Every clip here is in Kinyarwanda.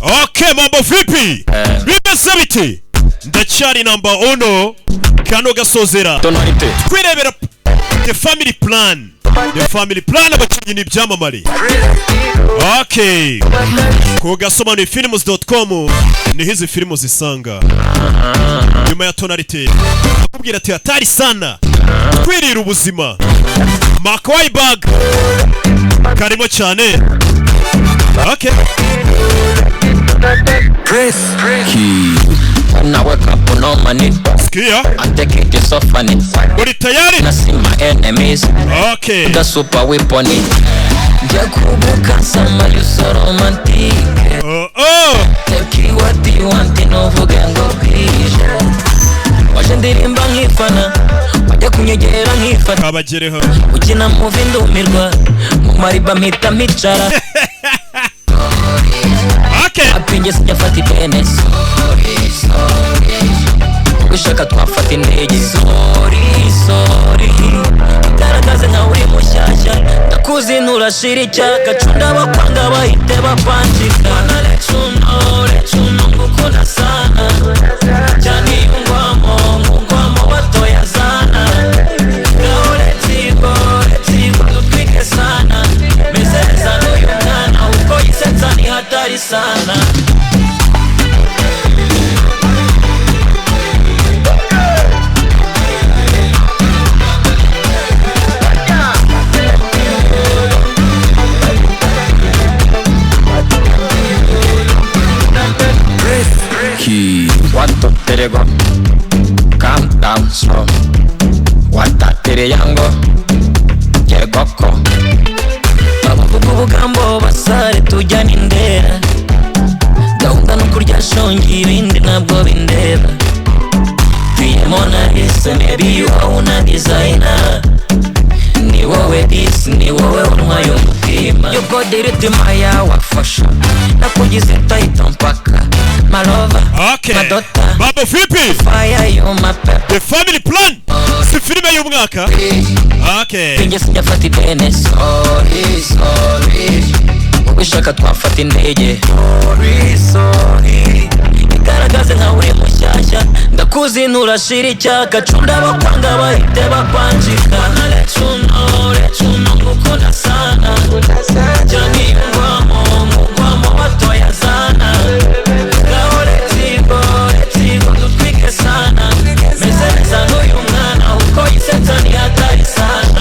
Okay, mambo vipi? Bimeze biti? Ndacyari number 1 kano gasozera. Kwirebera the family plan. The family plan abakinyi ni byamamare. Okay. Ku gasobanuye films.com ni hizi filmu zisanga. Nyuma ya tonalite. Akubwira ati atari sana. Twirira ubuzima. Makwai bag. Karimo cyane. Okay. Chris. When I wake up on all my knees, I take it just off on it. Uri tayari? I see my enemies. Okay. The super weapon it. Jakubuka sama you so romantic. Take you what you want in ovugengo bisha. Washendirimba nkifana. Wajya kunyegera nkifata. Kabagereho. Ukina movie ndumirwa. Mu mariba mpita micara. Okay. Apinje sijafati pene. Ushaka twafata indege. Sorry. Igaragaze nka uri mushyashya. Ndakuzinura shiri cyaka. Cunda bakwanga bahite bapanjika. Let you know ngukunda sana. Cyane ngwamo batoya sana. Now let's go dutwike sana. Meseza n'uyu mwana uko yisetsa ni hatari sana. What to terego, calm down slow. What that tereyango, yegoko. Abavuga ubugambo basare tujyana indera. Gahunda no kurya shongi ibindi ntabwo bindeba. Tuyemona ese maybe you are designer. Ni wowe this, ni wowe untwaye umutima. You got the rhythm yawe fashion. Nakugize tight mpaka. My lover, okay. My daughter, Baba vipi? Fire you my pep. The family plan. Si filime y'umwaka. Okay. Pinje sijafati pene. Sorry. Ushaka twafata indege. Sorry. Igaragaze nka uri mushyashya. Ndakuzinura shiri cyaka. Cunda bakwanga bahite bapanjika. Let you know ngukunda sana. Cyane ngwamo batoya sana. Sana meseza n'uyu mwana uko yisetsa ni hatari sana.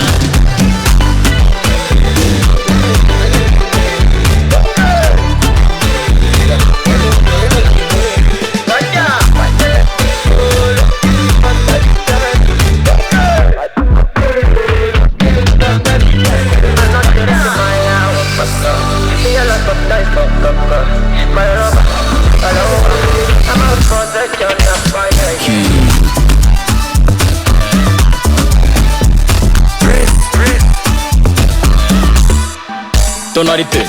Tonalité.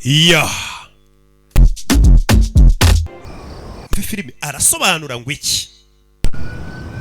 Ya. Filime arasobanura ngo iki?